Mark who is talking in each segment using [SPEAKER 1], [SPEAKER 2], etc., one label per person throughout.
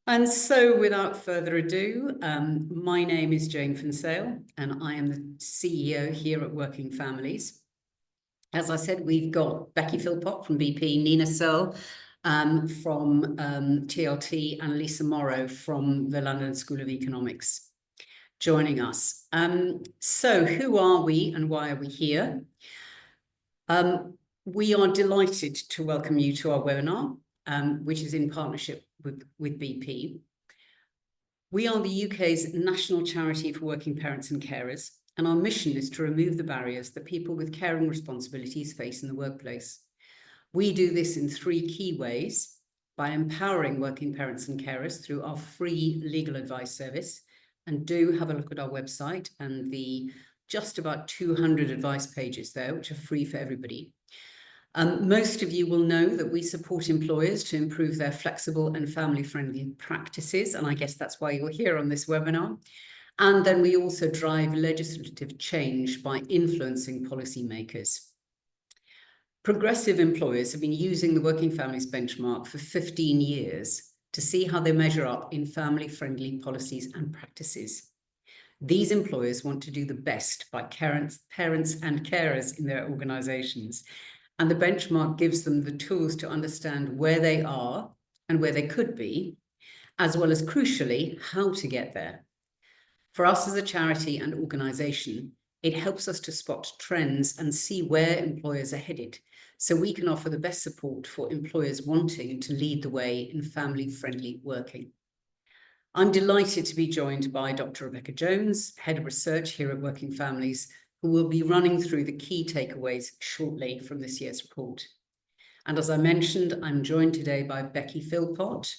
[SPEAKER 1] And so without further ado, my name is Jane Finsale and I am the CEO here at Working Families. As I said, we've got Becky Philpott from BP, Nina Searle from TLT and Lisa Morrow from the London School of Economics joining us. So who are we and why are we here? We are delighted to welcome you to our webinar, which is in partnership with BP. We are the UK's national charity for working parents and carers, and our mission is to remove the barriers that people with caring responsibilities face in the workplace. We do this in three key ways: by empowering working parents and carers through our free legal advice service, and do have a look at our website and the just about 200 advice pages there, which are free for everybody. Most of you will know that we support employers to improve their flexible and family-friendly practices, and I guess that's why you're here on this webinar. And then we also drive legislative change by influencing policymakers. Progressive employers have been using the Working Families benchmark for 15 years to see how they measure up in family-friendly policies and practices. These employers want to do the best by parents and carers in their organisations. And the benchmark gives them the tools to understand where they are and where they could be, as well as, crucially, how to get there. For us as a charity and organisation, it helps us to spot trends and see where employers are headed, so we can offer the best support for employers wanting to lead the way in family-friendly working. I'm delighted to be joined by Dr. Rebecca Jones, Head of Research here at Working Families, who will be running through the key takeaways shortly from this year's report. And as I mentioned, I'm joined today by Becky Philpott,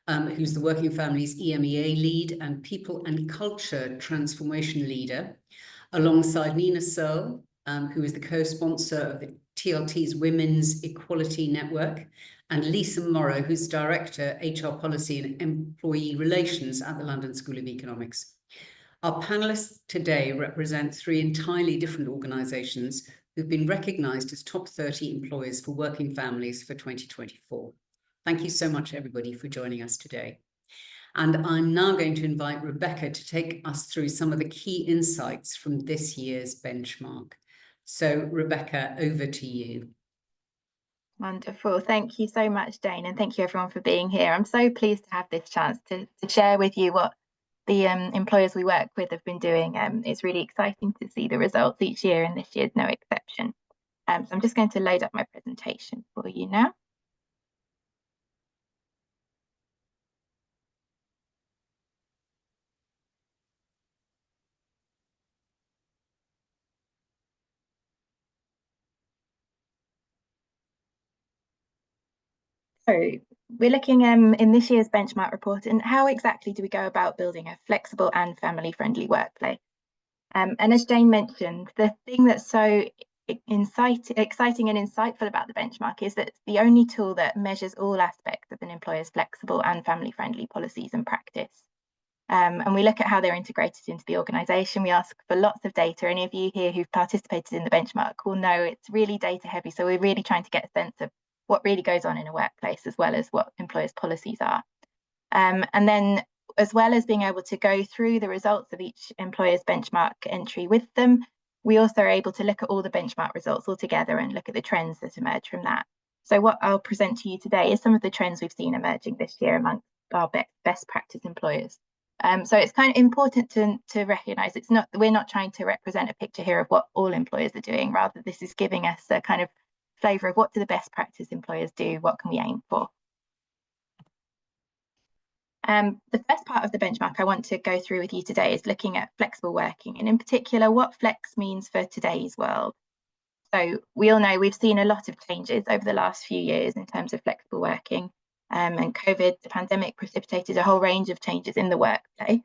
[SPEAKER 1] who's the Working Families EMEA lead and People and Culture Transformation leader, alongside Nina Searle, who is the co-sponsor of the TLT's Women's Equality Network, and Lisa Morrow, who's Director, HR Policy and Employee Relations at the London School of Economics. Our panelists today represent three entirely different organisations who've been recognised as top 30 employers for working families for 2024. Thank you so much, everybody, for joining us today. And I'm now going to invite Rebecca to take us through some of the key insights from this year's benchmark. So, Rebecca, over to you.
[SPEAKER 2] Wonderful. Thank you so much, Jane, and thank you everyone for being here. I'm so pleased to have this chance to share with you what the employers we work with have been doing. It's really exciting to see the results each year, and this year's no exception. So I'm just going to load up my presentation for you now. So we're looking in this year's benchmark report, and how exactly do we go about building a flexible and family-friendly workplace? And as Jane mentioned, the thing that's so exciting and insightful about the benchmark is that it's the only tool that measures all aspects of an employer's flexible and family-friendly policies and practice. And we look at how they're integrated into the organisation. We ask for lots of data. Any of you here who've participated in the benchmark will know it's really data heavy. So we're really trying to get a sense of what really goes on in a workplace, as well as what employers' policies are. And then, as well as being able to go through the results of each employer's benchmark entry with them, we also are able to look at all the benchmark results all together and look at the trends that emerge from that. So what I'll present to you today is some of the trends we've seen emerging this year amongst our best practice employers. So it's kind of important to recognise we're not trying to represent a picture here of what all employers are doing. Rather, this is giving us a kind of flavour of what do the best practice employers do, what can we aim for. The first part of the benchmark I want to go through with you today is looking at flexible working, and in particular what flex means for today's world. So we all know we've seen a lot of changes over the last few years in terms of flexible working, and COVID, the pandemic, precipitated a whole range of changes in the workplace.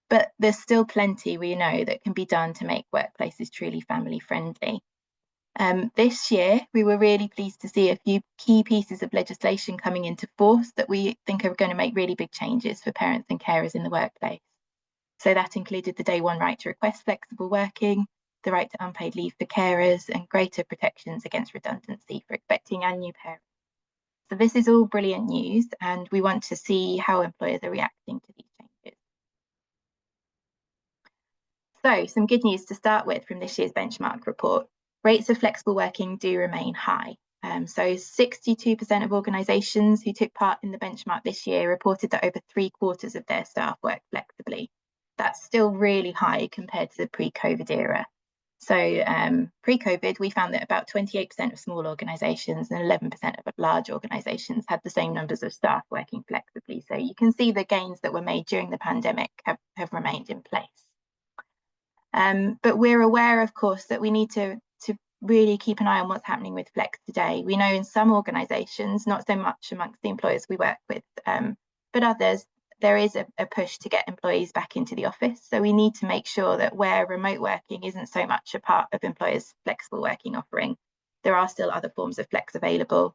[SPEAKER 2] But there's still plenty we know that can be done to make workplaces truly family friendly. This year, we were really pleased to see a few key pieces of legislation coming into force that we think are going to make really big changes for parents and carers in the workplace. So that included the day one right to request flexible working, the right to unpaid leave for carers, and greater protections against redundancy for expecting and new parents. So this is all brilliant news, and we want to see how employers are reacting to these changes. So some good news to start with from this year's benchmark report. Rates of flexible working do remain high. So 62% of organisations who took part in the benchmark this year reported that over 3/4 of their staff work flexibly. That's still really high compared to the pre-COVID era. So pre-COVID, we found that about 28% of small organisations and 11% of large organisations had the same numbers of staff working flexibly. So you can see the gains that were made during the pandemic have remained in place. But we're aware, of course, that we need to really keep an eye on what's happening with flex today. We know in some organisations, not so much amongst the employers we work with, but others, there is a push to get employees back into the office. So we need to make sure that where remote working isn't so much a part of employers' flexible working offering, there are still other forms of flex available.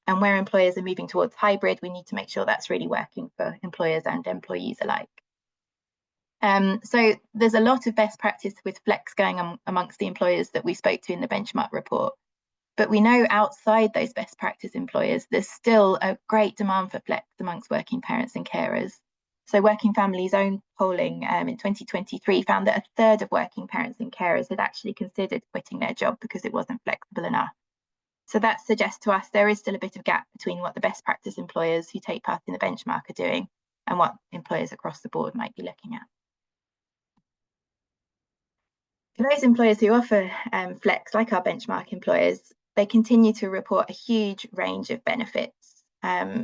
[SPEAKER 2] And where employers are moving towards hybrid, we need to make sure that's really working for employers and employees alike. So there's a lot of best practice with flex going on amongst the employers that we spoke to in the benchmark report. But we know outside those best practice employers, there's still a great demand for flex amongst working parents and carers. So Working Family's own polling in 2023 found that 1/3 of working parents and carers had actually considered quitting their job because it wasn't flexible enough. So that suggests to us there is still a bit of gap between what the best practice employers who take part in the benchmark are doing and what employers across the board might be looking at. For those employers who offer flex, like our benchmark employers, they continue to report a huge range of benefits.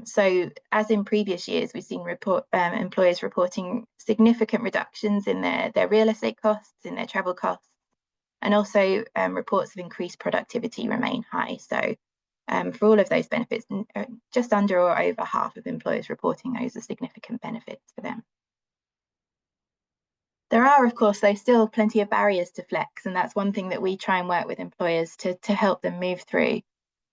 [SPEAKER 2] So as in previous years, we've seen employers reporting significant reductions in their real estate costs, in their travel costs, and also reports of increased productivity remain high. So for all of those benefits, just under or over half of employers reporting those as significant benefits for them. There are, of course, though, still plenty of barriers to flex, and that's one thing that we try and work with employers to help them move through.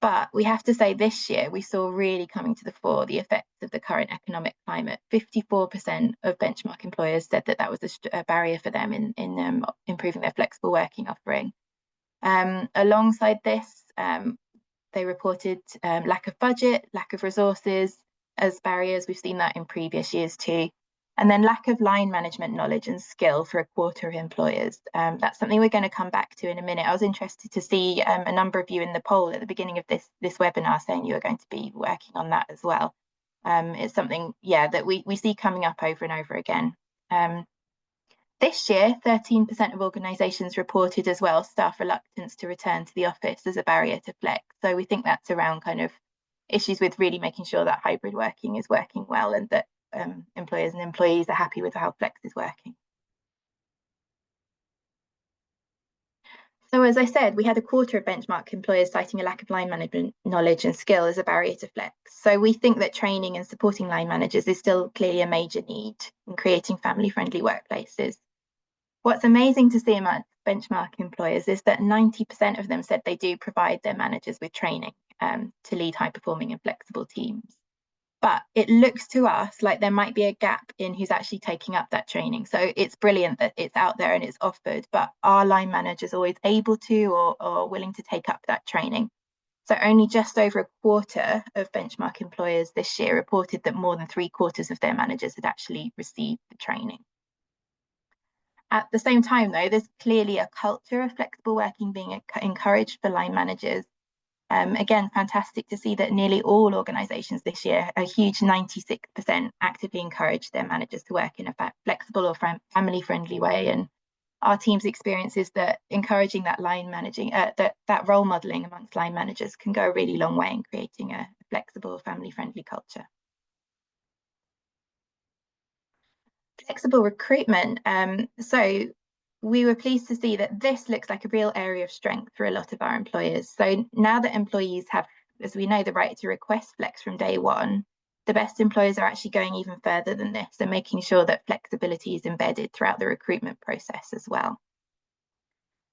[SPEAKER 2] But we have to say this year, we saw really coming to the fore the effects of the current economic climate. 54% of benchmark employers said that was a barrier for them in improving their flexible working offering. Alongside this, they reported lack of budget, lack of resources as barriers. We've seen that in previous years too. And then lack of line management knowledge and skill for 1/4 of employers. That's something we're going to come back to in a minute. I was interested to see a number of you in the poll at the beginning of this webinar saying you are going to be working on that as well. It's something, that we see coming up over and over again. This year, 13% of organisations reported as well staff reluctance to return to the office as a barrier to flex. So we think that's around kind of issues with really making sure that hybrid working is working well and that employers and employees are happy with how flex is working. So as I said, we had 1/4 of benchmark employers citing a lack of line management knowledge and skill as a barrier to flex. So we think that training and supporting line managers is still clearly a major need in creating family-friendly workplaces. What's amazing to see among benchmark employers is that 90% of them said they do provide their managers with training to lead high-performing and flexible teams. But it looks to us like there might be a gap in who's actually taking up that training. So it's brilliant that it's out there and it's offered, but are line managers always able to or willing to take up that training? So only just over 1/4 of benchmark employers this year reported that more than 3/4 of their managers had actually received the training. At the same time, though, there's clearly a culture of flexible working being encouraged for line managers. Again, fantastic to see that nearly all organisations this year, a huge 96%, actively encourage their managers to work in a flexible or family-friendly way. And our team's experience is that encouraging that line managing, that role modelling amongst line managers can go a really long way in creating a flexible, family-friendly culture. Flexible recruitment. So we were pleased to see that this looks like a real area of strength for a lot of our employers. So now that employees have, as we know, the right to request flex from day one, the best employers are actually going even further than this and making sure that flexibility is embedded throughout the recruitment process as well.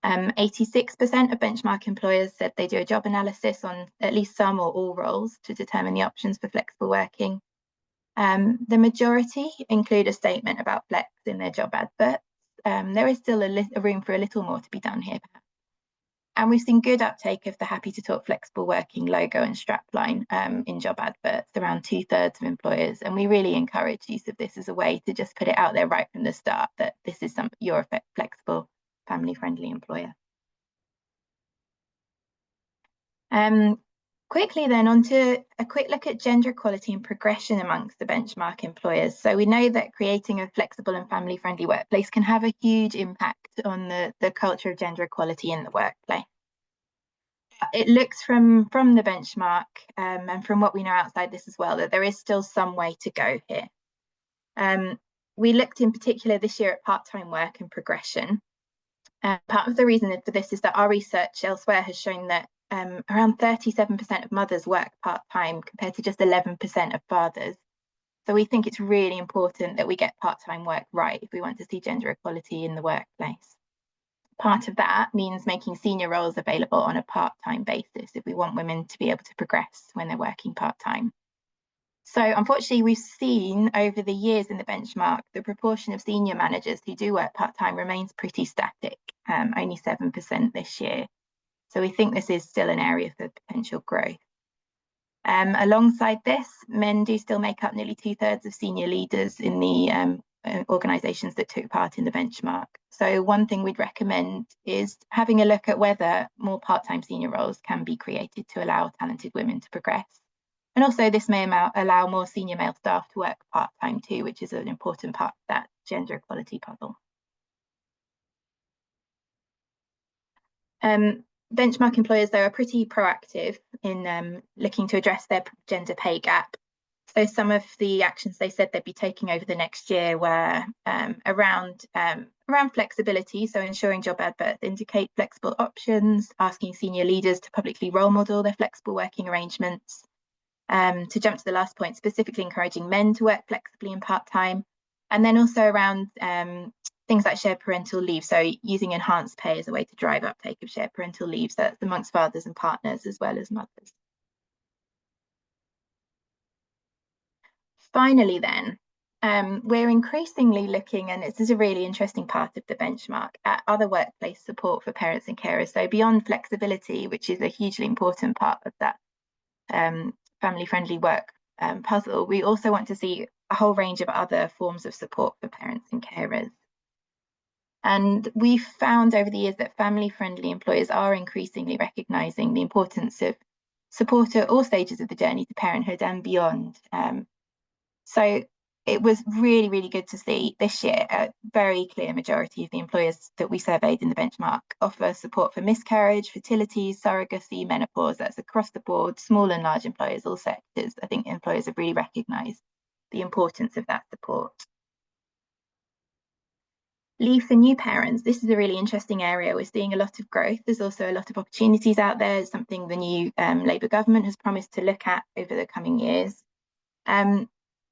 [SPEAKER 2] 86% of benchmark employers said they do a job analysis on at least some or all roles to determine the options for flexible working. The majority include a statement about flex in their job adverts. There is still a room for a little more to be done here. And we've seen good uptake of the Happy to Talk flexible working logo and strapline in job adverts, around 2/3 of employers. And we really encourage use of this as a way to just put it out there right from the start that this is you're a flexible, family-friendly employer. Quickly then, on to a quick look at gender equality and progression amongst the benchmark employers. So we know that creating a flexible and family-friendly workplace can have a huge impact on the culture of gender equality in the workplace. It looks from the benchmark and from what we know outside this as well, that there is still some way to go here. We looked in particular this year at part-time work and progression. Part of the reason for this is that our research elsewhere has shown that around 37% of mothers work part-time compared to just 11% of fathers. So we think it's really important that we get part-time work right if we want to see gender equality in the workplace. Part of that means making senior roles available on a part-time basis if we want women to be able to progress when they're working part-time. So unfortunately, we've seen over the years in the benchmark, the proportion of senior managers who do work part-time remains pretty static, only 7% this year. So we think this is still an area for potential growth. Alongside this, men do still make up nearly 2/3 of senior leaders in the organisations that took part in the benchmark. So one thing we'd recommend is having a look at whether more part-time senior roles can be created to allow talented women to progress. And also this may allow more senior male staff to work part-time too, which is an important part of that gender equality puzzle. Benchmark employers, though, are pretty proactive in looking to address their gender pay gap. So some of the actions they said they'd be taking over the next year were around flexibility, so ensuring job adverts indicate flexible options, asking senior leaders to publicly role model their flexible working arrangements. To jump to the last point, specifically encouraging men to work flexibly and part-time, and then also around things like shared parental leave, so using enhanced pay as a way to drive uptake of shared parental leave, so that's amongst fathers and partners as well as mothers. Finally then, we're increasingly looking, and this is a really interesting part of the benchmark, at other workplace support for parents and carers. So beyond flexibility, which is a hugely important part of that family-friendly work puzzle, we also want to see a whole range of other forms of support for parents and carers. And we've found over the years that family-friendly employers are increasingly recognising the importance of support at all stages of the journey to parenthood and beyond. So it was really, really good to see this year a very clear majority of the employers that we surveyed in the benchmark offer support for miscarriage, fertility, surrogacy, menopause. That's across the board, small and large employers, all sectors. I think employers have really recognised the importance of that support. Leave for new parents. This is a really interesting area. We're seeing a lot of growth. There's also a lot of opportunities out there. It's something the new Labour government has promised to look at over the coming years.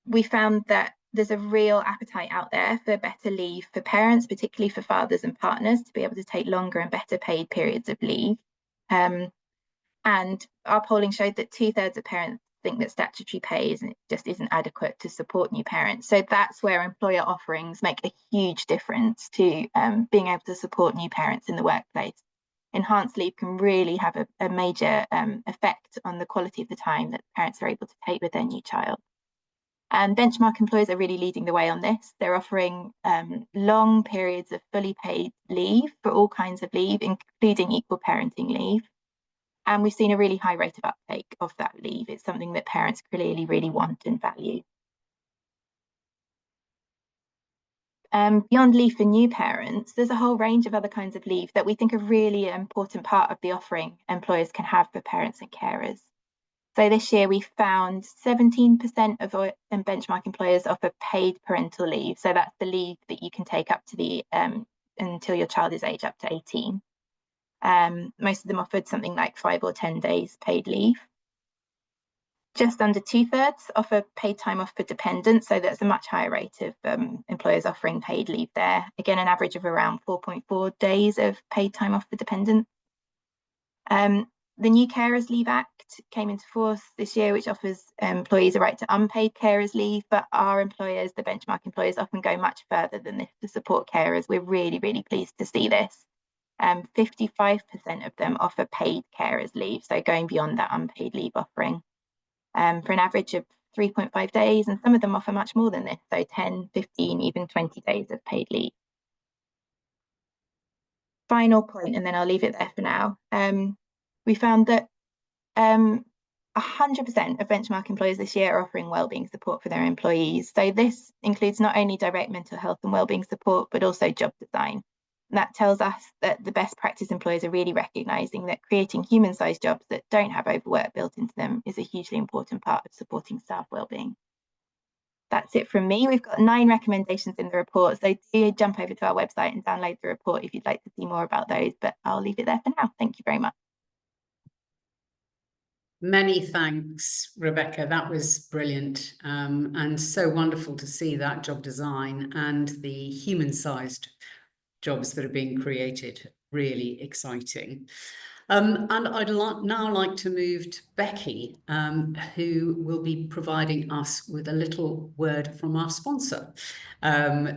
[SPEAKER 2] We found that there's a real appetite out there for better leave for parents, particularly for fathers and partners, to be able to take longer and better paid periods of leave. And our polling showed that 2/3 of parents think that statutory pay just isn't adequate to support new parents. So that's where employer offerings make a huge difference to being able to support new parents in the workplace. Enhanced leave can really have a major effect on the quality of the time that parents are able to take with their new child. And benchmark employers are really leading the way on this. They're offering long periods of fully paid leave for all kinds of leave, including equal parenting leave. And we've seen a really high rate of uptake of that leave. It's something that parents clearly really want and value. Beyond leave for new parents, there's a whole range of other kinds of leave that we think are really an important part of the offering employers can have for parents and carers. So this year we found 17% of benchmark employers offer paid parental leave. So that's the leave that you can take up to the until your child is aged up to 18. Most of them offered something like 5 or 10 days paid leave. Just under 2/3 offer paid time off for dependents. So that's a much higher rate of employers offering paid leave there. Again, an average of around 4.4 days of paid time off for dependents. The new Carers Leave Act came into force this year, which offers employees a right to unpaid carers leave, but our employers, the benchmark employers, often go much further than this to support carers. We're really, really pleased to see this. 55% of them offer paid carers leave, so going beyond that unpaid leave offering, for an average of 3.5 days, and some of them offer much more than this, so 10, 15, even 20 days of paid leave. Final point, and then I'll leave it there for now. We found that 100% of benchmark employers this year are offering wellbeing support for their employees. So this includes not only direct mental health and wellbeing support, but also job design. And that tells us that the best practice employers are really recognising that creating human-sized jobs that don't have overwork built into them is a hugely important part of supporting staff wellbeing. That's it from me. We've got 9 recommendations in the report, so do jump over to our website and download the report if you'd like to see more about those, but I'll leave it there for now. Thank you very much.
[SPEAKER 1] Many thanks, Rebecca. That was brilliant, and so wonderful to see that job design and the human-sized jobs that are being created. Really exciting. And I'd now like to move to Becky, who will be providing us with a little word from our sponsor.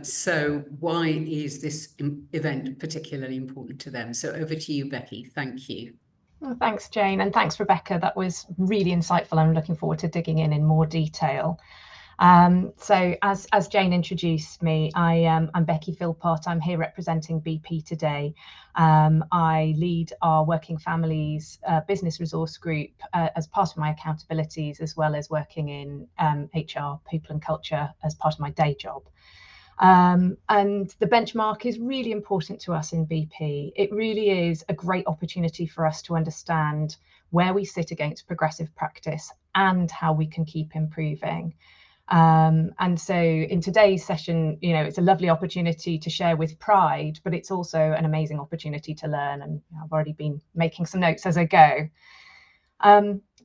[SPEAKER 1] So why is this event particularly important to them? So over to you, Becky. Thank you.
[SPEAKER 3] Well, thanks, Jane, and thanks, Rebecca. That was really insightful. I'm looking forward to digging in more detail. So as Jane introduced me, I'm Becky Philpott. I'm here representing BP today. I lead our Working Families Business Resource Group as part of my accountabilities, as well as working in HR, people and culture as part of my day job. And the benchmark is really important to us in BP. It really is a great opportunity for us to understand where we sit against progressive practice and how we can keep improving. And so in today's session, you know, it's a lovely opportunity to share with pride, but it's also an amazing opportunity to learn. And I've already been making some notes as I go.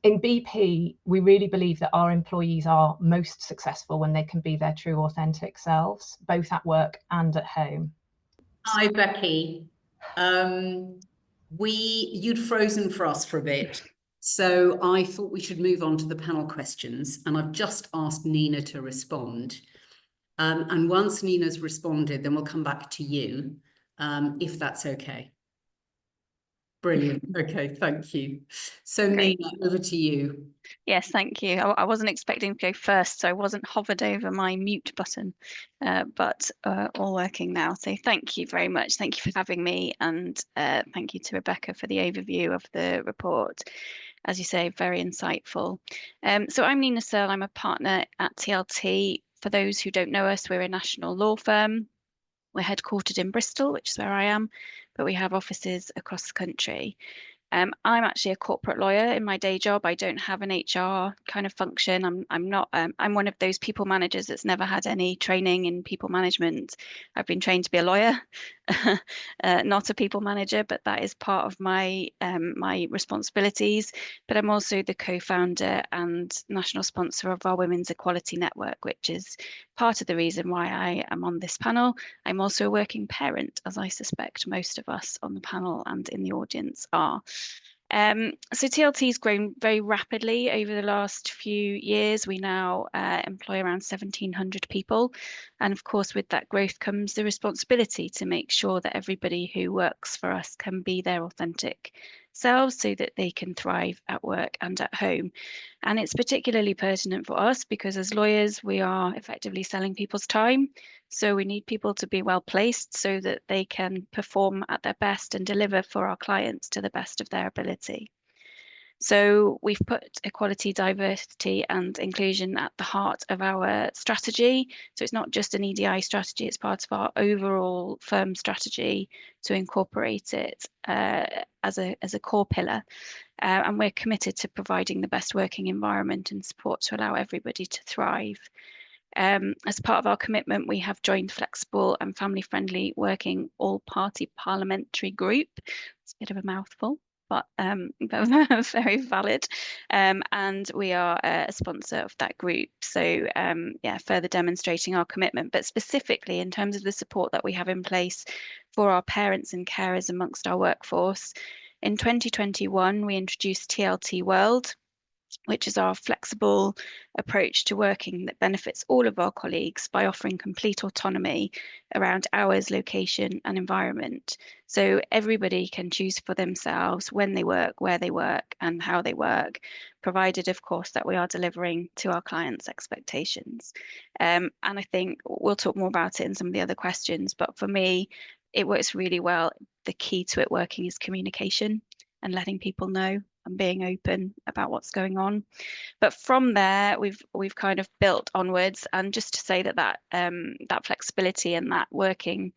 [SPEAKER 3] In BP, we really believe that our employees are most successful when they can be their true authentic selves, both at work and at home.
[SPEAKER 1] Hi, Becky. You'd frozen for us for a bit. So I thought we should move on to the panel questions, and I've just asked Nina to respond. And once Nina's responded, then we'll come back to you, if that's okay. Brilliant. Okay, thank you. So
[SPEAKER 4] Great.
[SPEAKER 1] Nina, over to you.
[SPEAKER 4] Yes, thank you. I wasn't expecting to go first, so I wasn't hovered over my mute button, but all working now. So thank you very much. Thank you for having me, and thank you to Rebecca for the overview of the report. As you say, very insightful. So I'm Nina Searle. I'm a partner at TLT. For those who don't know us, we're a national law firm. We're headquartered in Bristol, which is where I am, but we have offices across the country. I'm actually a corporate lawyer in my day job. I don't have an HR kind of function. I'm not. I'm one of those people managers that's never had any training in people management. I've been trained to be a lawyer, not a people manager, but that is part of my my responsibilities. But I'm also the co-founder and national sponsor of our Women's Equality Network, which is part of the reason why I am on this panel. I'm also a working parent, as I suspect most of us on the panel and in the audience are. So TLT has grown very rapidly over the last few years. We now employ around 1,700 people. And of course, with that growth comes the responsibility to make sure that everybody who works for us can be their authentic selves so that they can thrive at work and at home. And it's particularly pertinent for us because as lawyers, we are effectively selling people's time. So we need people to be well placed so that they can perform at their best and deliver for our clients to the best of their ability. So we've put equality, diversity and inclusion at the heart of our strategy. So it's not just an EDI strategy, it's part of our overall firm strategy to incorporate it as a core pillar. And we're committed to providing the best working environment and support to allow everybody to thrive. As part of our commitment, we have joined flexible and family-friendly working all-party parliamentary group. It's a bit of a mouthful, but very valid. And we are a sponsor of that group. So yeah, further demonstrating our commitment, but specifically in terms of the support that we have in place for our parents and carers amongst our workforce. In 2021, we introduced TLT World, which is our flexible approach to working that benefits all of our colleagues by offering complete autonomy around hours, location, and environment. So everybody can choose for themselves when they work, where they work, and how they work, provided, of course, that we are delivering to our clients' expectations. And I think we'll talk more about it in some of the other questions, but for me, it works really well. The key to it working is communication and letting people know and being open about what's going on. But from there, we've kind of built onwards. And just to say that that flexibility and that working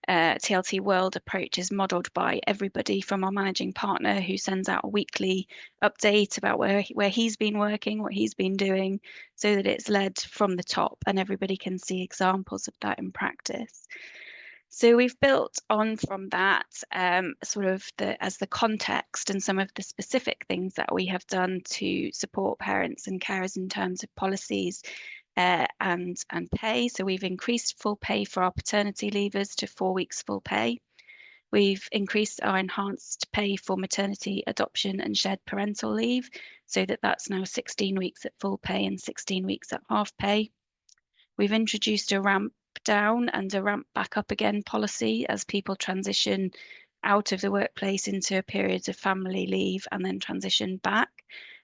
[SPEAKER 4] TLT world approach is modelled by everybody, from our managing partner, who sends out a weekly update about where he's been working, what he's been doing, so that it's led from the top and everybody can see examples of that in practice. So we've built on from that sort of as the context and some of the specific things that we have done to support parents and carers in terms of policies and pay. So we've increased full pay for our paternity leavers to 4 weeks full pay. We've increased our enhanced pay for maternity, adoption and shared parental leave, so that's now 16 weeks at full pay and 16 weeks at half pay. We've introduced a ramp down and a ramp back up again policy as people transition out of the workplace into a period of family leave and then transition back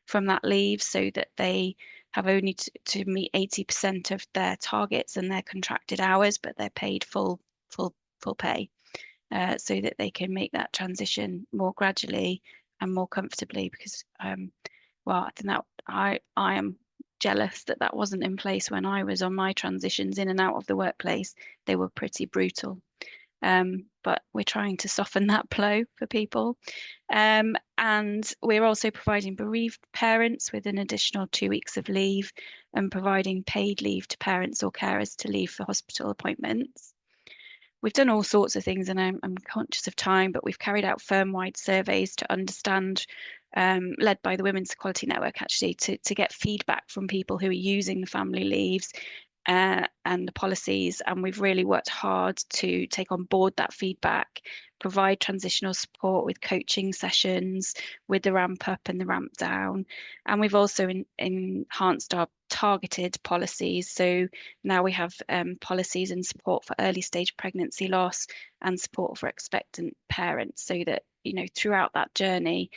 [SPEAKER 4] from that leave, so that they have only to meet 80% of their targets and their contracted hours, but they're paid full pay, so that they can make that transition more gradually and more comfortably. Because well, I think that I am jealous that that wasn't in place when I was on my transitions in and out of the workplace. They were pretty brutal. But we're trying to soften that blow for people. And we're also providing bereaved parents with an additional 2 weeks of leave, and providing paid leave to parents or carers to leave for hospital appointments. We've done all sorts of things, and I'm conscious of time, but we've carried out firm-wide surveys to understand, led by the Women's Equality Network, actually, to get feedback from people who are using the family leaves and the policies. And we've really worked hard to take on board that feedback, provide transitional support with coaching sessions, with the ramp up and the ramp down. And we've also enhanced our targeted policies. So now we have policies and support for early stage pregnancy loss and support for expectant parents, so that, you know, throughout that journey,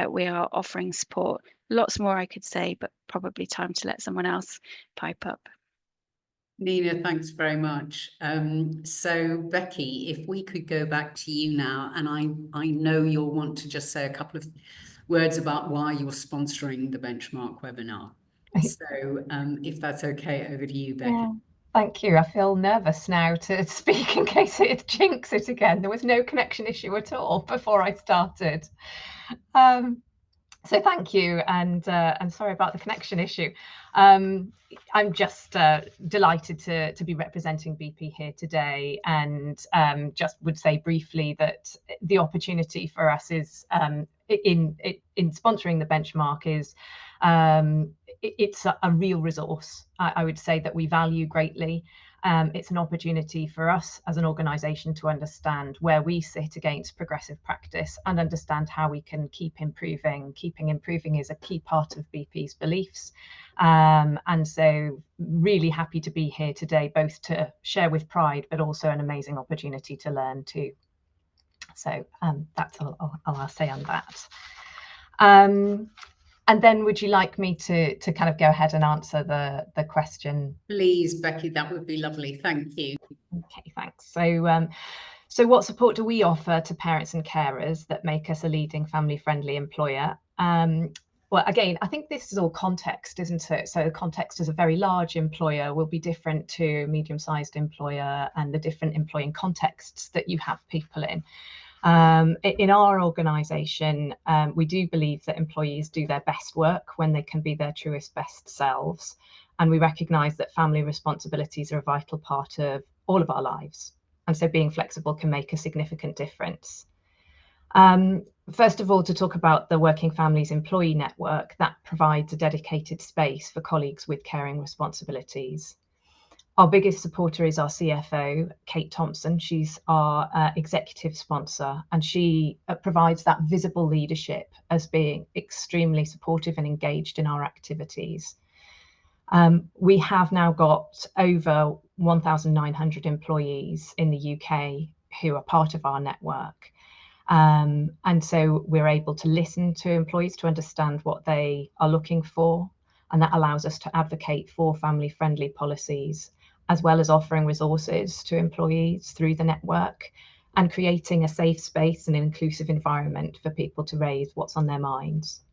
[SPEAKER 4] we are offering support. Lots more I could say, but probably time to let someone else pipe up.
[SPEAKER 1] Nina, thanks very much. So Becky, if we could go back to you now, and I know you'll want to just say a couple of words about why you're sponsoring the Benchmark webinar. So if that's okay, over to you, Becky.
[SPEAKER 3] Yeah. Thank you. I feel nervous now to speak in case it jinx it again. There was no connection issue at all before I started. So thank you, and sorry about the connection issue. I'm just delighted to be representing BP here today, and just would say briefly that the opportunity for us is in sponsoring the Benchmark is it's a real resource. I would say that we value greatly. It's an opportunity for us as an organisation to understand where we sit against progressive practice and understand how we can keep improving. Keeping improving is a key part of BP's beliefs. And so really happy to be here today, both to share with pride, but also an amazing opportunity to learn too. So that's all I'll say on that. And then would you like me to kind of go ahead and answer the question?
[SPEAKER 1] Please, Becky, that would be lovely. Thank you.
[SPEAKER 3] Okay, thanks. So what support do we offer to parents and carers that make us a leading family-friendly employer? Well, again, I think this is all context, isn't it? So context as a very large employer will be different to a medium-sized employer, and the different employing contexts that you have people in. In our organisation, we do believe that employees do their best work when they can be their truest best selves. And we recognise that family responsibilities are a vital part of all of our lives. And so being flexible can make a significant difference. First of all, to talk about the Working Families Employee Network, that provides a dedicated space for colleagues with caring responsibilities. Our biggest supporter is our CFO, Kate Thompson. She's our executive sponsor, and she provides that visible leadership as being extremely supportive and engaged in our activities. We have now got over 1,900 employees in the UK who are part of our network. And so we're able to listen to employees to understand what they are looking for, and that allows us to advocate for family-friendly policies, as well as offering resources to employees through the network and creating a safe space and an inclusive environment for people to raise what's on their minds.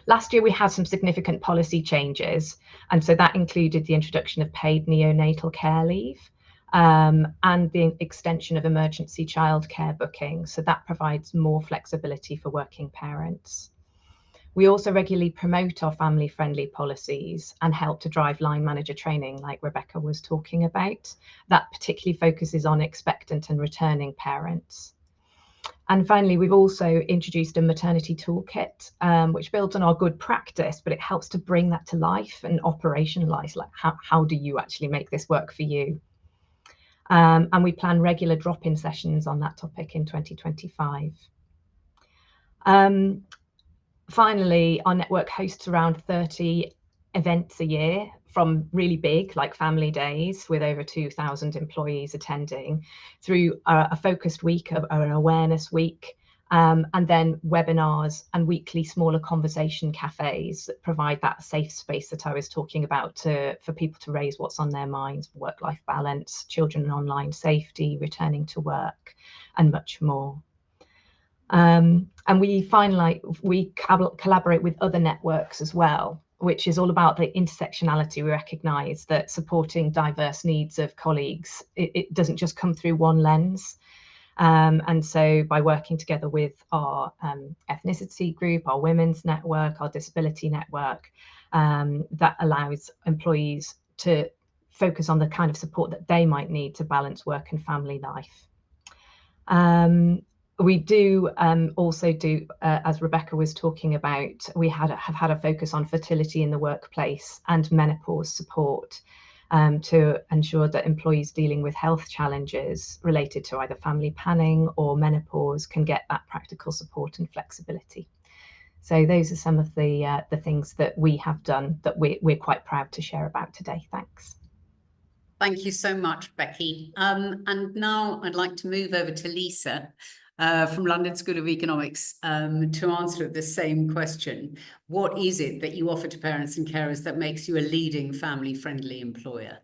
[SPEAKER 3] Last year, we had some significant policy changes, and so that included the introduction of paid neonatal care leave and the extension of emergency childcare bookings. So that provides more flexibility for working parents. We also regularly promote our family-friendly policies and help to drive line manager training, like Rebecca was talking about. That particularly focuses on expectant and returning parents. And finally, we've also introduced a maternity toolkit, which builds on our good practice, but it helps to bring that to life and operationalize, like how do you actually make this work for you? And we plan regular drop-in sessions on that topic in 2025. Finally, our network hosts around 30 events a year, from really big, like family days with over 2,000 employees attending, through a focused week, an awareness week, and then webinars and weekly smaller conversation cafes that provide that safe space that I was talking about for people to raise what's on their minds, work-life balance, children and online safety, returning to work, and much more. And we collaborate with other networks as well, which is all about the intersectionality. We recognise that supporting diverse needs of colleagues, it doesn't just come through one lens. And so by working together with our ethnicity group, our women's network, our disability network, that allows employees to focus on the kind of support that they might need to balance work and family life. We do also do, as Rebecca was talking about, we have had a focus on fertility in the workplace and menopause support to ensure that employees dealing with health challenges related to either family planning or menopause can get that practical support and flexibility. So those are some of the things that we have done that we're quite proud to share about today. Thanks.
[SPEAKER 1] Thank you so much, Becky. And now I'd like to move over to Lisa from London School of Economics to answer the same question. What is it that you offer to parents and carers that makes you a leading family-friendly employer?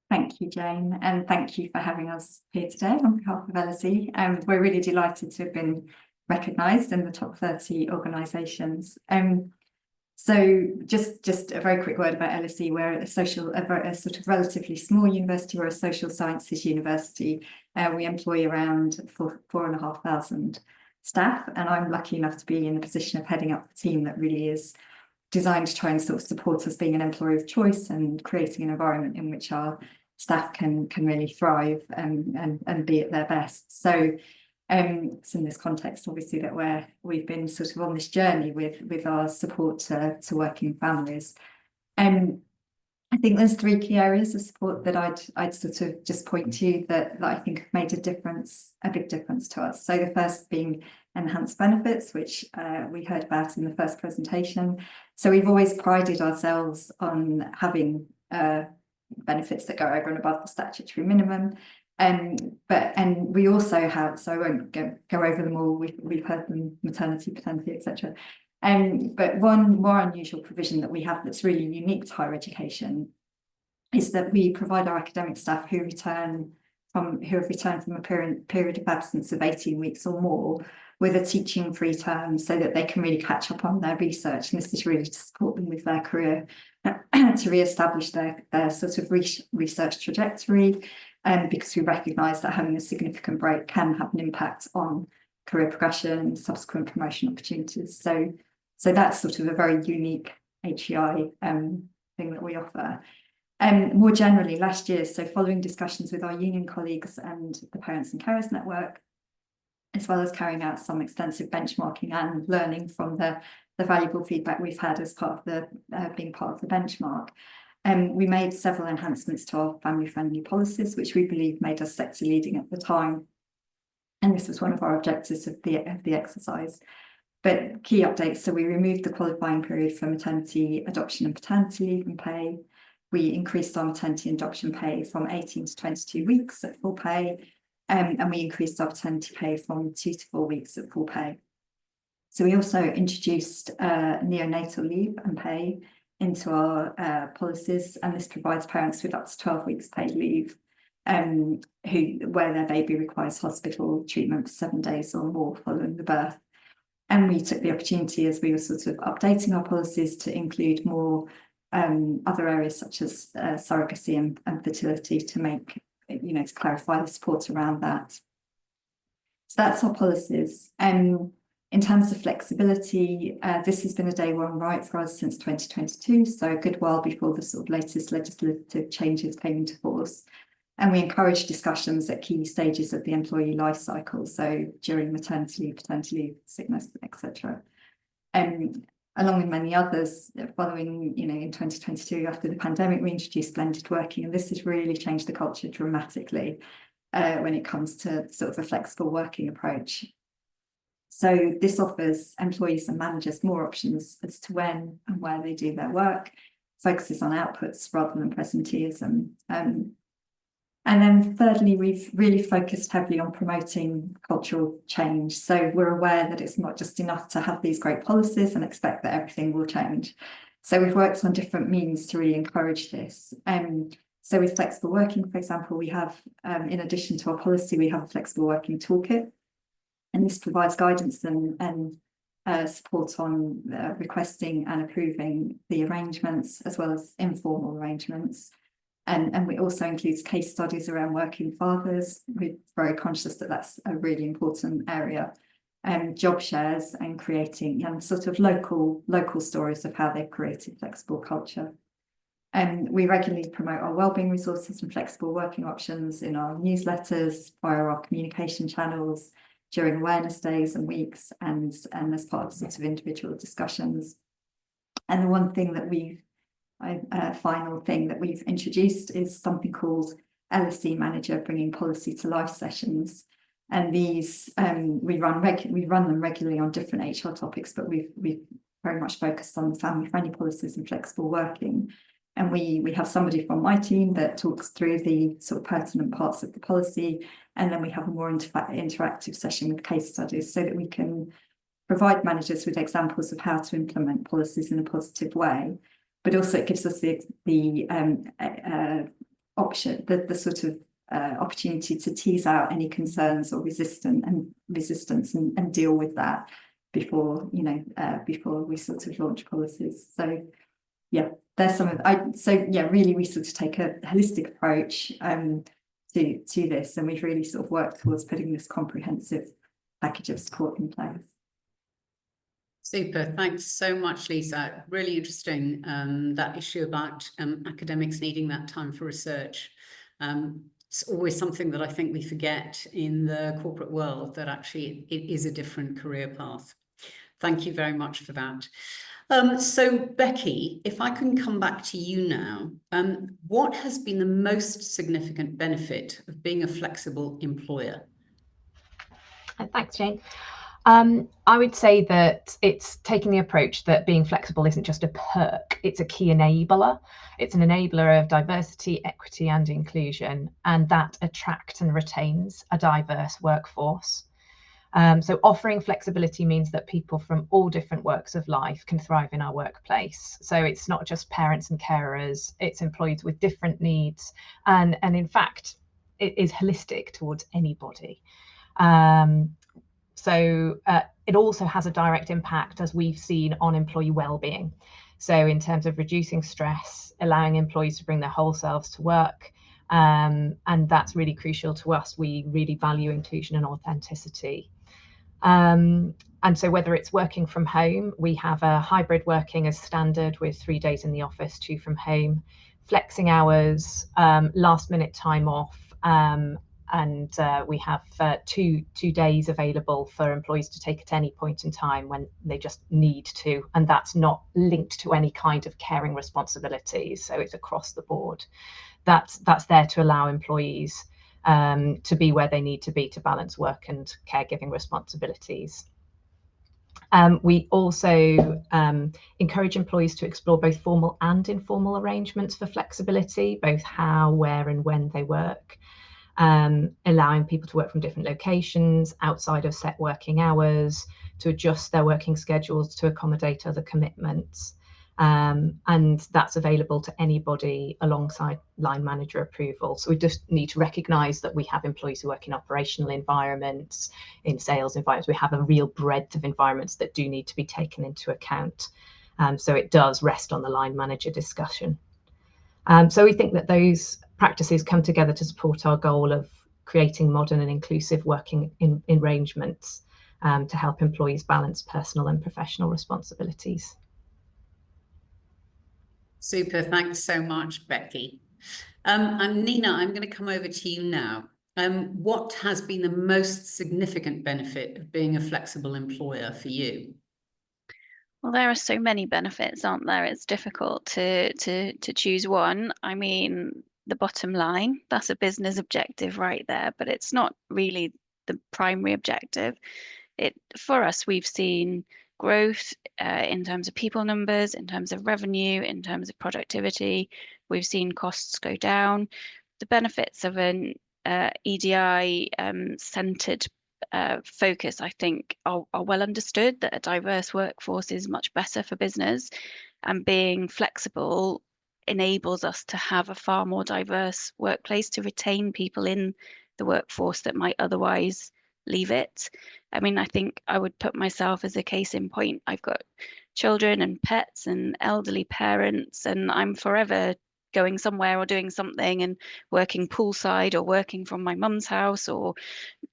[SPEAKER 5] Thank you, Jane, and thank you for having us here today on behalf of LSE. We're really delighted to have been recognised in the top 30 organisations. So just a very quick word about LSE. We're a sort of relatively small university. We're a social sciences university. We employ around 4,500 staff, and I'm lucky enough to be in the position of heading up the team that really is designed to try and sort of support us being an employer of choice and creating an environment in which our staff can really thrive and be at their best. So it's in this context, obviously, that we've been sort of on this journey with our support to working families. I think there's 3 key areas of support that I'd sort of just point to that I think have made a big difference to us. So the first being enhanced benefits, which we heard about in the first presentation. So we've always prided ourselves on having benefits that go over and above the statutory minimum. And we also have, so I won't go over them all, we've heard them, maternity, paternity, etc. But one more unusual provision that we have that's really unique to higher education is that we provide our academic staff who have returned from a period of absence of 18 weeks or more with a teaching free term, so that they can really catch up on their research. And this is really to support them with their career, to re-establish their sort of research trajectory. Because we recognise that having a significant break can have an impact on career progression and subsequent promotion opportunities. So that's sort of a very unique HEI thing that we offer. More generally, last year, so following discussions with our union colleagues and the Parents and Carers Network, as well as carrying out some extensive benchmarking and learning from the valuable feedback we've had as part of being part of the benchmark, We made several enhancements to our family-friendly policies, which we believe made us sector leading at the time. And this was one of our objectives of the exercise. But key updates, so we removed the qualifying period for maternity, adoption and paternity leave and pay. We increased our maternity and adoption pay from 18 to 22 weeks at full pay. And we increased our paternity pay from 2 to 4 weeks at full pay. So we also introduced neonatal leave and pay into our policies, and this provides parents with up to 12 weeks paid leave where their baby requires hospital treatment for 7 days or more following the birth. And we took the opportunity, as we were sort of updating our policies, to include more other areas such as surrogacy and fertility to make, to clarify the support around that. So that's our policies. In terms of flexibility, this has been a day one right for us since 2022, so a good while before the sort of latest legislative changes came into force. And we encourage discussions at key stages of the employee life cycle, so during maternity leave, paternity leave, sickness, etc. Along with many others, following, in 2022, after the pandemic, we introduced blended working, and this has really changed the culture dramatically when it comes to sort of a flexible working approach. So this offers employees and managers more options as to when and where they do their work, focuses on outputs rather than presenteeism. And then thirdly, we've really focused heavily on promoting cultural change. So we're aware that it's not just enough to have these great policies and expect that everything will change. So we've worked on different means to really encourage this. So with flexible working, for example, we have, in addition to our policy, we have a flexible working toolkit. And this provides guidance and support on requesting and approving the arrangements, as well as informal arrangements. And we also includes case studies around working fathers. We're very conscious that that's a really important area. Job shares and creating sort of local stories of how they've created flexible culture. We regularly promote our wellbeing resources and flexible working options in our newsletters, via our communication channels, during awareness days and weeks, and as part of sort of individual discussions. And the one thing that final thing that we've introduced is something called LSE Manager Bringing Policy to Life sessions. And these we run them regularly on different HR topics, but we've very much focused on family-friendly policies and flexible working. And we have somebody from my team that talks through the sort of pertinent parts of the policy, and then we have a more interactive session with case studies so that we can provide managers with examples of how to implement policies in a positive way. But also it gives us the opportunity to tease out any concerns or resistance and deal with that before we sort of launch policies. So yeah, there's some of really we sort of take a holistic approach to this, and we've really sort of worked towards putting this comprehensive package of support in place.
[SPEAKER 1] Super, thanks so much, Lisa. Really interesting, that issue about academics needing that time for research. It's always something that I think we forget in the corporate world, that actually it is a different career path. Thank you very much for that. So Becky, if I can come back to you now, what has been the most significant benefit of being a flexible employer?
[SPEAKER 3] Thanks, Jane. I would say that it's taking the approach that being flexible isn't just a perk, it's a key enabler. It's an enabler of diversity, equity and inclusion, and that attracts and retains a diverse workforce. So offering flexibility means that people from all different walks of life can thrive in our workplace. So it's not just parents and carers, it's employees with different needs, and in fact, it is holistic towards anybody. So it also has a direct impact, as we've seen, on employee well-being. So in terms of reducing stress, allowing employees to bring their whole selves to work, and that's really crucial to us. We really value inclusion and authenticity. And so whether it's working from home, we have a hybrid working as standard with 3 days in the office, 2 from home, flexing hours, last minute time off, and we have two days available for employees to take at any point in time when they just need to, and that's not linked to any kind of caring responsibilities, so it's across the board. That's there to allow employees to be where they need to be to balance work and caregiving responsibilities. We also encourage employees to explore both formal and informal arrangements for flexibility, both how, where and when they work, allowing people to work from different locations outside of set working hours, to adjust their working schedules to accommodate other commitments. And that's available to anybody alongside line manager approval. So we just need to recognise that we have employees who work in operational environments, in sales environments. We have a real breadth of environments that do need to be taken into account. So it does rest on the line manager discussion. So we think that those practices come together to support our goal of creating modern and inclusive working arrangements to help employees balance personal and professional responsibilities.
[SPEAKER 1] Super, thanks so much, Becky. And Nina, I'm going to come over to you now. What has been the most significant benefit of being a flexible employer for you?
[SPEAKER 4] Well, there are so many benefits, aren't there? It's difficult to choose one. I mean, the bottom line, that's a business objective right there, but it's not really the primary objective. For us, we've seen growth in terms of people numbers, in terms of revenue, in terms of productivity. We've seen costs go down. The benefits of an EDI centred focus, I think, are well understood, that a diverse workforce is much better for business, and being flexible enables us to have a far more diverse workplace to retain people in the workforce that might otherwise leave it. I mean, I think I would put myself as a case in point. I've got children and pets and elderly parents, and I'm forever going somewhere or doing something and working poolside or working from my mum's house or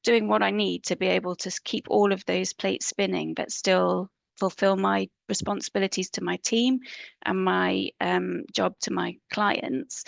[SPEAKER 4] doing what I need to be able to keep all of those plates spinning, but still fulfill my responsibilities to my team and my job to my clients.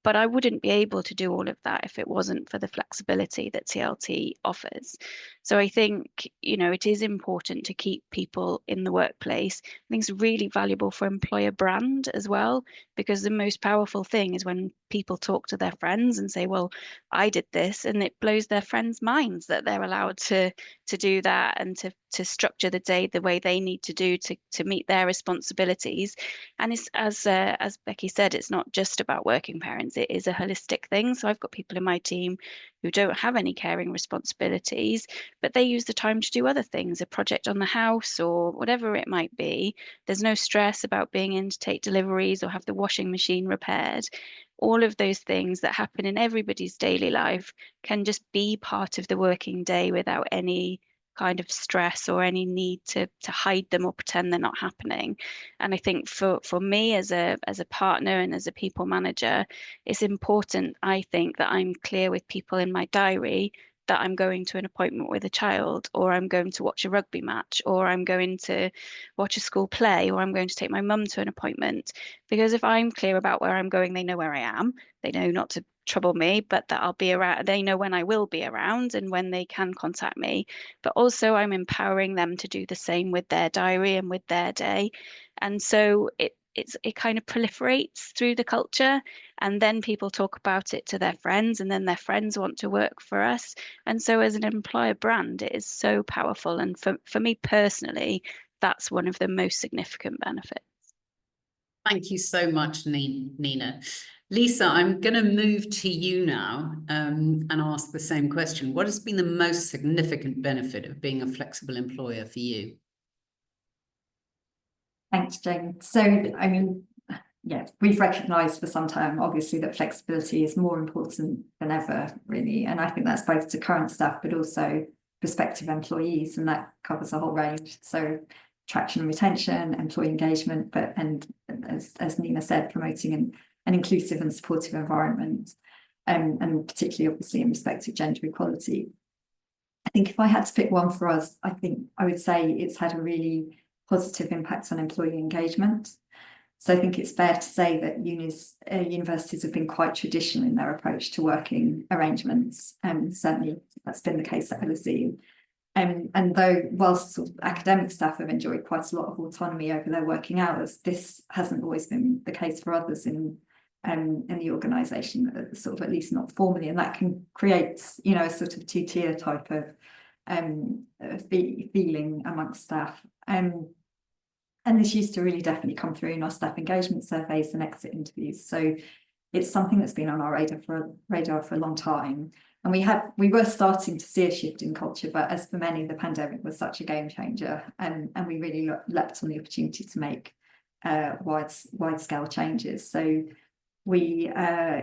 [SPEAKER 4] But I wouldn't be able to do all of that if it wasn't for the flexibility that TLT offers. So I think, you know, it is important to keep people in the workplace. I think it's really valuable for employer brand as well, because the most powerful thing is when people talk to their friends and say, well, I did this, and it blows their friends' minds that they're allowed to do that and to structure the day the way they need to do to meet their responsibilities. And it's as Becky said, it's not just about working parents, it is a holistic thing. So I've got people in my team who don't have any caring responsibilities, but they use the time to do other things, a project on the house or whatever it might be. There's no stress about being in to take deliveries or have the washing machine repaired. All of those things that happen in everybody's daily life can just be part of the working day without any kind of stress or any need to hide them or pretend they're not happening. And I think for me as a partner and as a people manager, it's important, I think, that I'm clear with people in my diary that I'm going to an appointment with a child, or I'm going to watch a rugby match, or I'm going to watch a school play, or I'm going to take my mum to an appointment. Because if I'm clear about where I'm going, they know where I am. They know not to trouble me, but that I'll be around. They know when I will be around and when they can contact me. But also I'm empowering them to do the same with their diary and with their day. And so it kind of proliferates through the culture, and then people talk about it to their friends, and then their friends want to work for us. And so as an employer brand, it is so powerful. And for me personally, that's one of the most significant benefits.
[SPEAKER 1] Thank you so much, Nina. Lisa, I'm going to move to you now and ask the same question. What has been the most significant benefit of being a flexible employer for you?
[SPEAKER 5] Thanks, Jane. So, I mean, yeah, we've recognised for some time, obviously, that flexibility is more important than ever, really. And I think that's both to current staff, but also prospective employees, and that covers a whole range. So attraction and retention, employee engagement, and as Nina said, promoting an inclusive and supportive environment, and particularly, obviously, in respect of gender equality. I think if I had to pick one for us, I think I would say it's had a really positive impact on employee engagement. So I think it's fair to say that universities have been quite traditional in their approach to working arrangements, and certainly that's been the case at LSE. And though whilst sort of academic staff have enjoyed quite a lot of autonomy over their working hours, this hasn't always been the case for others in the organisation, sort of at least not formally, and that can create, you know, a sort of two-tier type of feeling amongst staff. And this used to really definitely come through in our staff engagement surveys and exit interviews. So it's something that's been on our radar for a long time. And we were starting to see a shift in culture, but as for many, the pandemic was such a game changer, and we really leapt on the opportunity to make wide-scale changes. So we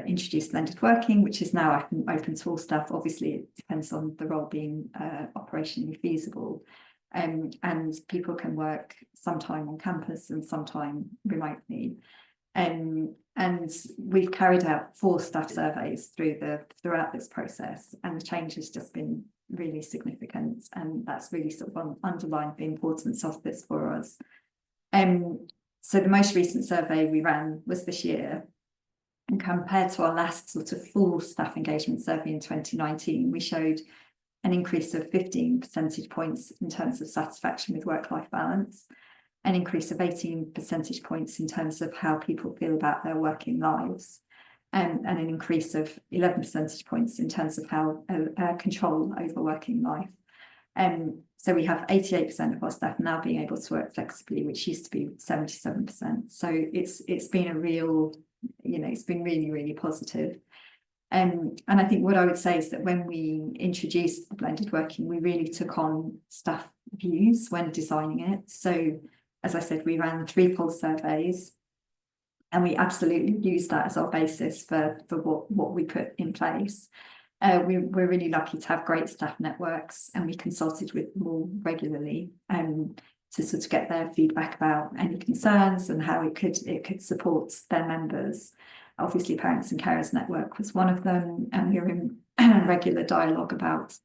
[SPEAKER 5] introduced blended working, which is now open to all staff. Obviously, it depends on the role being operationally feasible. And people can work sometime on campus and sometime remotely. And we've carried out 4 staff surveys throughout this process, and the change has just been really significant, and that's really sort of underlined the importance of this for us. So the most recent survey we ran was this year, and compared to our last sort of full staff engagement survey in 2019, we showed an increase of 15 percentage points in terms of satisfaction with work-life balance, an increase of 18 percentage points in terms of how people feel about their working lives, and an increase of 11 percentage points in terms of how control over working life. So we have 88% of our staff now being able to work flexibly, which used to be 77%. So it's been a real, you know, it's been really, really positive. And I think what I would say is that when we introduced the blended working, we really took on staff views when designing it. So, as I said, we ran 3 pulse surveys, and we absolutely used that as our basis for what we put in place. We're really lucky to have great staff networks, and we consulted with them all regularly to sort of get their feedback about any concerns and how it could support their members. Obviously, Parents and Carers Network was one of them, and we were in regular dialogue about,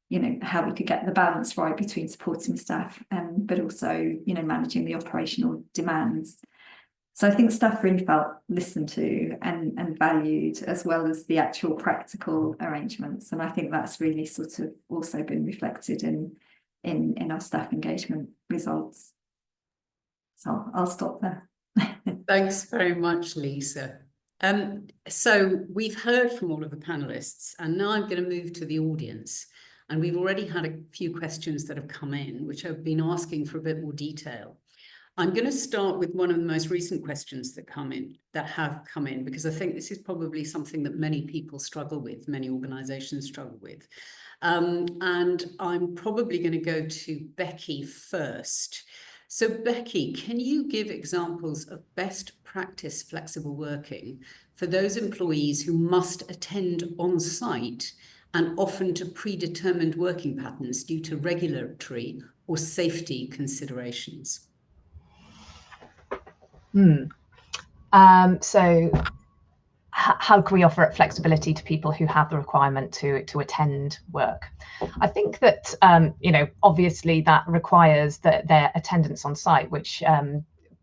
[SPEAKER 5] you know, how we could get the balance right between supporting staff but also, you know, managing the operational demands. So I think staff really felt listened to and valued, as well as the actual practical arrangements. And I think that's really sort of also been reflected in our staff engagement results. So I'll stop there.
[SPEAKER 1] Thanks very much, Lisa. So we've heard from all of the panelists, and now I'm going to move to the audience. And we've already had a few questions that have come in, which I've been asking for a bit more detail. I'm going to start with one of the most recent questions that have come in, because I think this is probably something that many people struggle with, many organisations struggle with. And I'm probably going to go to Becky first. So Becky, can you give examples of best practice flexible working for those employees who must attend on site and often to predetermined working patterns due to regulatory or safety considerations?
[SPEAKER 3] So how can we offer flexibility to people who have the requirement to attend work? I think that, you know, obviously that requires their attendance on site, which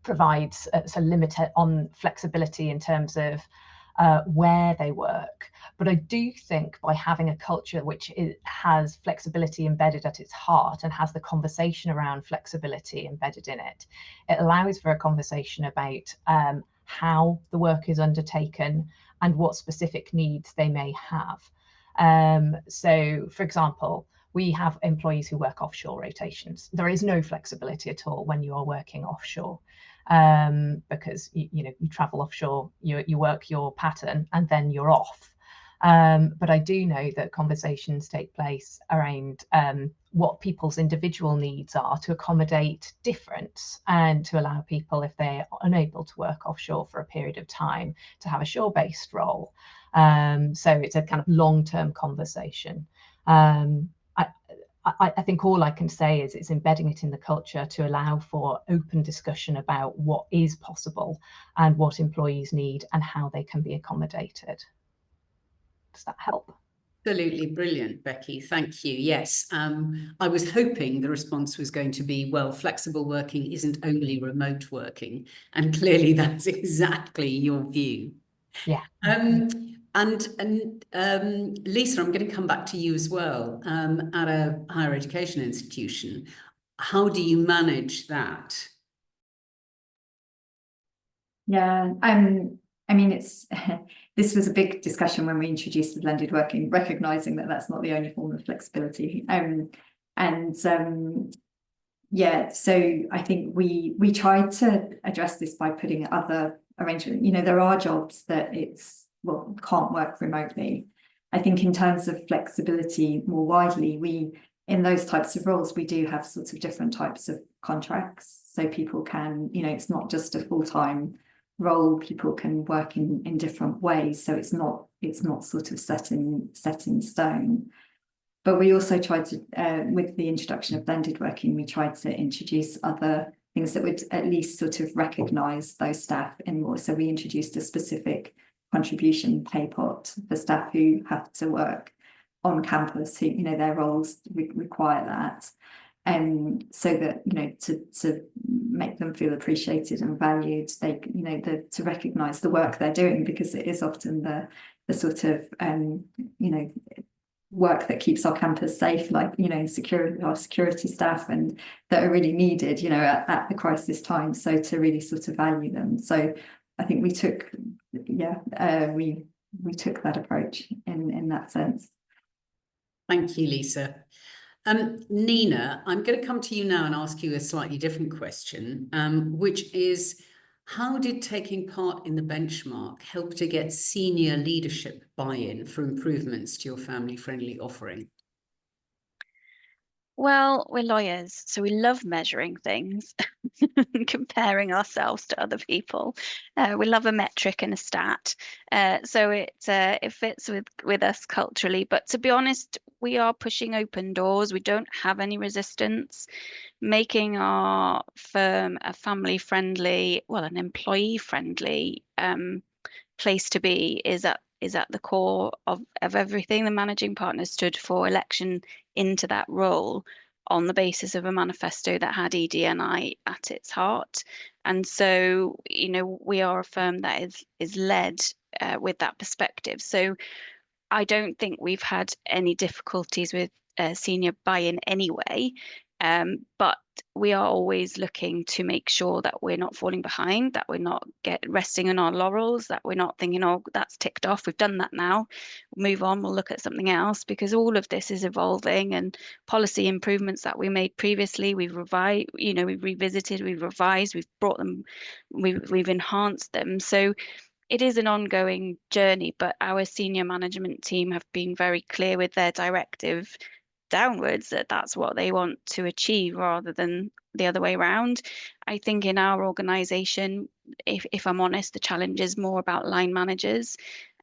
[SPEAKER 3] provides a limit on flexibility in terms of where they work. But I do think by having a culture which has flexibility embedded at its heart and has the conversation around flexibility embedded in it, it allows for a conversation about how the work is undertaken and what specific needs they may have. So, for example, we have employees who work offshore rotations. There is no flexibility at all when you are working offshore, because you travel offshore, you work your pattern, and then you're off. But I do know that conversations take place around what people's individual needs are to accommodate difference and to allow people, if they're unable to work offshore for a period of time, to have a shore-based role. So it's a kind of long-term conversation. I think all I can say is it's embedding it in the culture to allow for open discussion about what is possible and what employees need and how they can be accommodated. Does that help?
[SPEAKER 1] Absolutely brilliant, Becky. Thank you. Yes, I was hoping the response was going to be, well, flexible working isn't only remote working, and clearly that's exactly your view.
[SPEAKER 3] Yeah.
[SPEAKER 1] Lisa, I'm going to come back to you as well. At a higher education institution, how do you manage that?
[SPEAKER 5] Yeah, I mean, it's this was a big discussion when we introduced the blended working, recognizing that that's not the only form of flexibility. Yeah, so I think we tried to address this by putting other arrangements. You know, there are jobs that can't work remotely. I think in terms of flexibility more widely, in those types of roles, we do have sorts of different types of contracts. So people can, you know, it's not just a full-time role, people can work in different ways. So it's not sort of set in stone. But we also tried to, with the introduction of blended working, we tried to introduce other things that would at least sort of recognise those staff in more. So we introduced a specific contribution pay pot for staff who have to work on campus, who, you know, their roles require that. So that, you know, to make them feel appreciated and valued, they, you know, to recognise the work they're doing, because it is often the sort of, you know, work that keeps our campus safe, like, you know, our security staff, and that are really needed, you know, at the crisis time. So to really sort of value them. So I think we took that approach in that sense.
[SPEAKER 1] Thank you, Lisa. Nina, I'm going to come to you now and ask you a slightly different question, which is, how did taking part in the benchmark help to get senior leadership buy-in for improvements to your family-friendly offering?
[SPEAKER 4] Well, we're lawyers, so we love measuring things, comparing ourselves to other people. We love a metric and a stat, so it fits with us culturally. But to be honest, we are pushing open doors. We don't have any resistance. Making our firm a family-friendly, well, an employee-friendly place to be is at the core of everything. The managing partner stood for election into that role on the basis of a manifesto that had ED&I at its heart. And so, you know, we are a firm that is led with that perspective. So I don't think we've had any difficulties with senior buy-in anyway. But we are always looking to make sure that we're not falling behind, that we're not resting on our laurels, that we're not thinking, oh, that's ticked off, we've done that now, we'll move on, we'll look at something else, because all of this is evolving, and policy improvements that we made previously, we've revised, you know, we've revisited, we've revised, we've brought them, we've enhanced them. So it is an ongoing journey, but our senior management team have been very clear with their directive downwards that that's what they want to achieve rather than the other way around. I think in our organisation, if I'm honest, the challenge is more about line managers.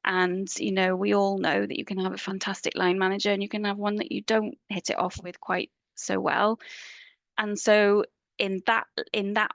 [SPEAKER 4] And, you know, we all know that you can have a fantastic line manager and you can have one that you don't hit it off with quite so well. And so in that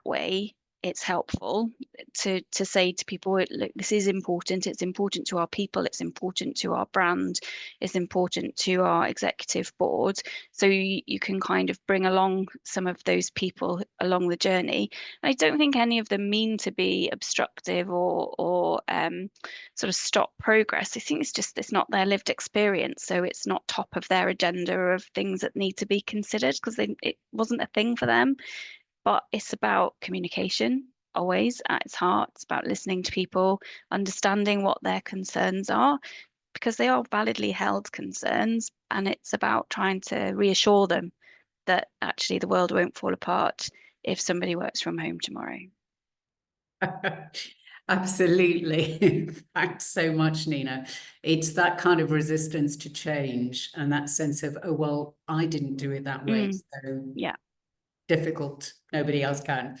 [SPEAKER 4] way, it's helpful to say to people, look, this is important. It's important to our people. It's important to our brand. It's important to our executive board. So you can kind of bring along some of those people along the journey. I don't think any of them mean to be obstructive or sort of stop progress. I think it's not their lived experience. So it's not top of their agenda of things that need to be considered because it wasn't a thing for them. But it's about communication always at its heart. It's about listening to people, understanding what their concerns are, because they are validly held concerns. And it's about trying to reassure them that actually the world won't fall apart if somebody works from home tomorrow.
[SPEAKER 1] Absolutely. Thanks so much, Nina. It's that kind of resistance to change and that sense of, oh, well, I didn't do it that way. So
[SPEAKER 4] yeah.
[SPEAKER 1] Difficult, nobody else can.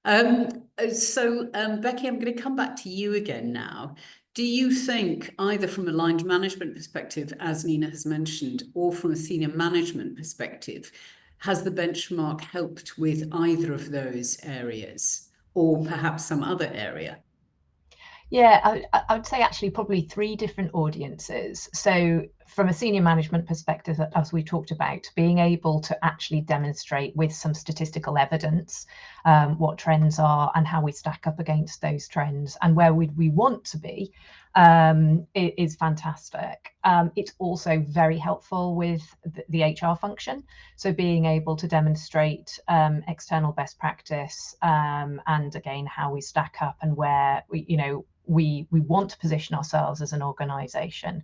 [SPEAKER 1] Becky, I'm going to come back to you again now. Do you think either from a line management perspective, as Nina has mentioned, or from a senior management perspective, has the benchmark helped with either of those areas or perhaps some other area?
[SPEAKER 3] Yeah, I would say actually probably 3 different audiences. So from a senior management perspective, as we talked about, being able to actually demonstrate with some statistical evidence what trends are and how we stack up against those trends and where we want to be is fantastic. It's also very helpful with the HR function. So being able to demonstrate external best practice and again, how we stack up and where we want to position ourselves as an organisation,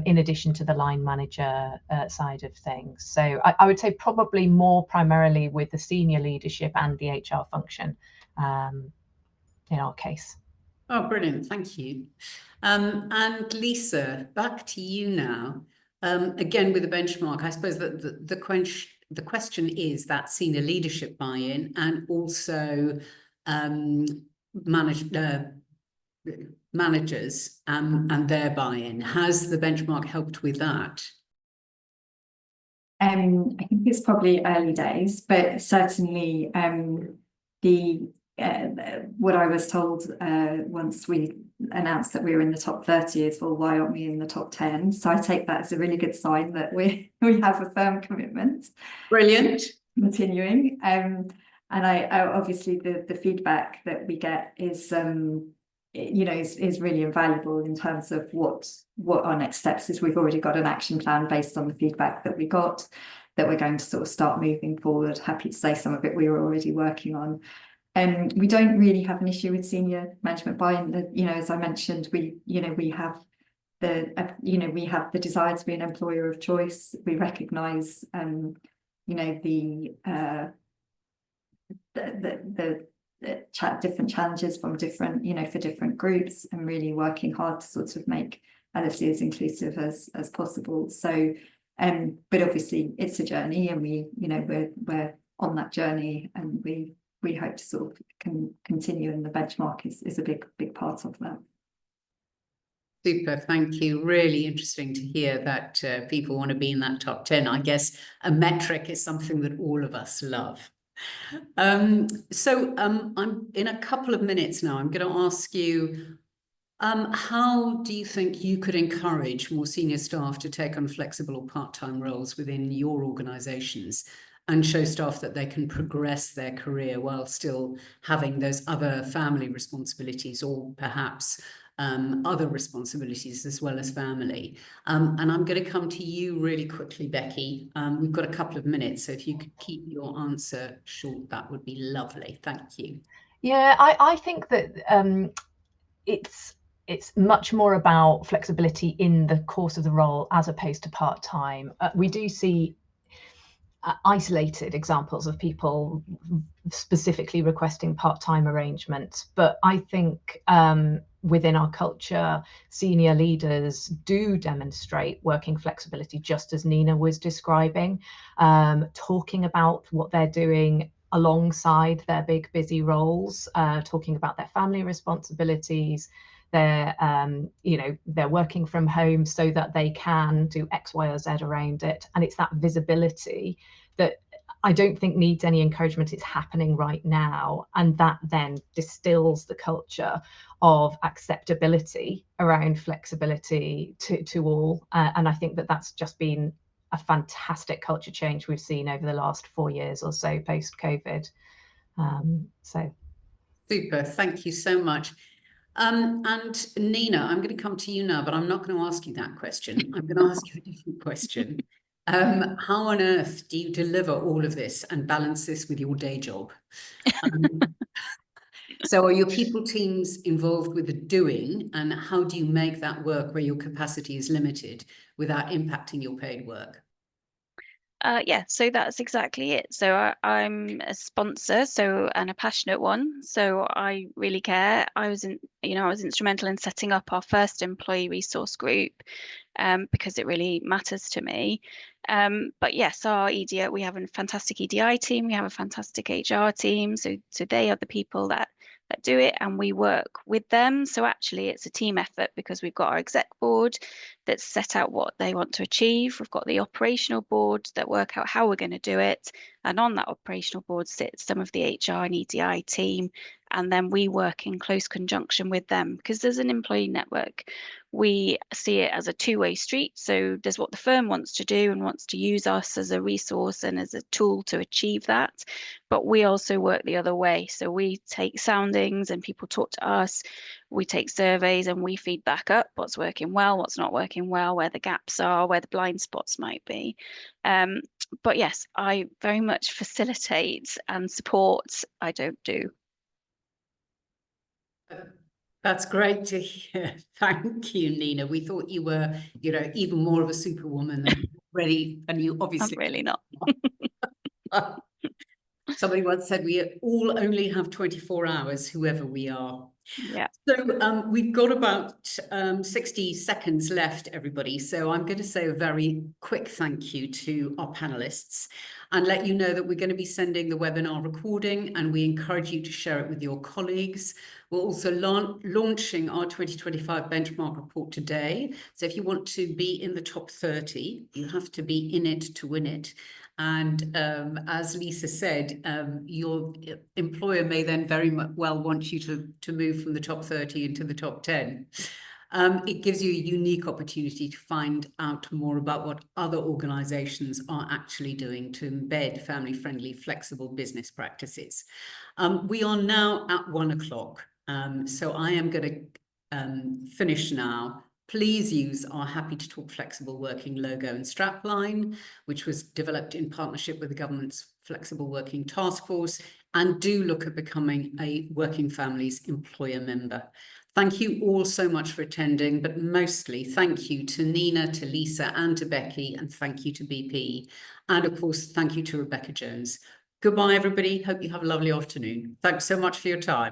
[SPEAKER 3] in addition to the line manager side of things. So I would say probably more primarily with the senior leadership and the HR function in our case.
[SPEAKER 1] Oh, brilliant. Thank you. And Lisa, back to you now. Again, with the benchmark, I suppose that the question is that senior leadership buy-in and also managers and their buy-in. Has the benchmark helped with that?
[SPEAKER 5] I think it's probably early days, but certainly what I was told once we announced that we were in the top 30 is, well, why aren't we in the top 10? So I take that as a really good sign that we have a firm commitment.
[SPEAKER 1] Brilliant.
[SPEAKER 5] Continuing. And I obviously the feedback that we get is is really invaluable in terms of what our next steps is. We've already got an action plan based on the feedback that we got, that we're going to sort of start moving forward. Happy to say some of it we were already working on. We don't really have an issue with senior management buy-in. As I mentioned, we have the desire to be an employer of choice. We recognise different challenges from different for different groups, and really working hard to sort of make LSE as inclusive as possible. So but obviously it's a journey, and we're on that journey, and we hope to sort of continue, and the benchmark is a big part of that.
[SPEAKER 1] Super, thank you. Really interesting to hear that people want to be in that top 10. I guess a metric is something that all of us love. So I'm in a couple of minutes now. I'm going to ask you, how do you think you could encourage more senior staff to take on flexible or part-time roles within your organisations and show staff that they can progress their career while still having those other family responsibilities, or perhaps other responsibilities as well as family? And I'm going to come to you really quickly, Becky. We've got a couple of minutes, so if you could keep your answer short, that would be lovely. Thank you.
[SPEAKER 3] Yeah, I think that it's much more about flexibility in the course of the role as opposed to part-time. We do see isolated examples of people specifically requesting part-time arrangements, but I think within our culture, senior leaders do demonstrate working flexibility, just as Nina was describing, talking about what they're doing alongside their big busy roles, talking about their family responsibilities. They're working from home so that they can do X, Y, or Z around it. And it's that visibility that I don't think needs any encouragement. It's happening right now. And that then distills the culture of acceptability around flexibility to all. And I think that that's just been a fantastic culture change we've seen over the last 4 years or so post-COVID.
[SPEAKER 1] Super, thank you so much. And Nina, I'm going to come to you now, but I'm not going to ask you that question. I'm going to ask you a different question. How on earth do you deliver all of this and balance this with your day job? So are your people teams involved with the doing, and how do you make that work where your capacity is limited without impacting your paid work?
[SPEAKER 4] Yeah, so that's exactly it. So I'm a sponsor, and a passionate one. So I really care. I was instrumental in setting up our first employee resource group because it really matters to me. But yes, our EDI, we have a fantastic EDI team. We have a fantastic HR team. So they are the people that do it, and we work with them. So actually it's a team effort, because we've got our exec board that's set out what they want to achieve. We've got the operational board that work out how we're going to do it. And on that operational board sits some of the HR and EDI team, and then we work in close conjunction with them, because there's an employee network. We see it as a two-way street. So there's what the firm wants to do and wants to use us as a resource and as a tool to achieve that. But we also work the other way. So we take soundings and people talk to us. We take surveys and we feed back up what's working well, what's not working well, where the gaps are, where the blind spots might be. But yes, I very much facilitate and support. I don't do.
[SPEAKER 1] That's great to hear. Thank you, Nina. We thought you were, you know, even more of a superwoman than ready, and you
[SPEAKER 4] I'm
[SPEAKER 1] obviously
[SPEAKER 4] really not.
[SPEAKER 1] Somebody once said we all only have 24 hours, whoever we are.
[SPEAKER 4] Yeah.
[SPEAKER 1] So we've got about 60 seconds left, everybody. So I'm going to say a very quick thank you to our panelists and let you know that we're going to be sending the webinar recording, and we encourage you to share it with your colleagues. We're also launching our 2025 benchmark report today. So if you want to be in the top 30, you have to be in it to win it. And as Lisa said, your employer may then very well want you to move from the top 30 into the top 10. It gives you a unique opportunity to find out more about what other organisations are actually doing to embed family-friendly, flexible business practices. We are now at 1 o'clock, so I am going to finish now. Please use our Happy to Talk Flexible Working logo and strapline, which was developed in partnership with the government's Flexible Working Task Force, and do look at becoming a Working Families employer member. Thank you all so much for attending, but mostly thank you to Nina, to Lisa, and to Becky, and thank you to BP. And of course, thank you to Rebecca Jones. Goodbye, everybody. Hope you have a lovely afternoon. Thanks so much for your time.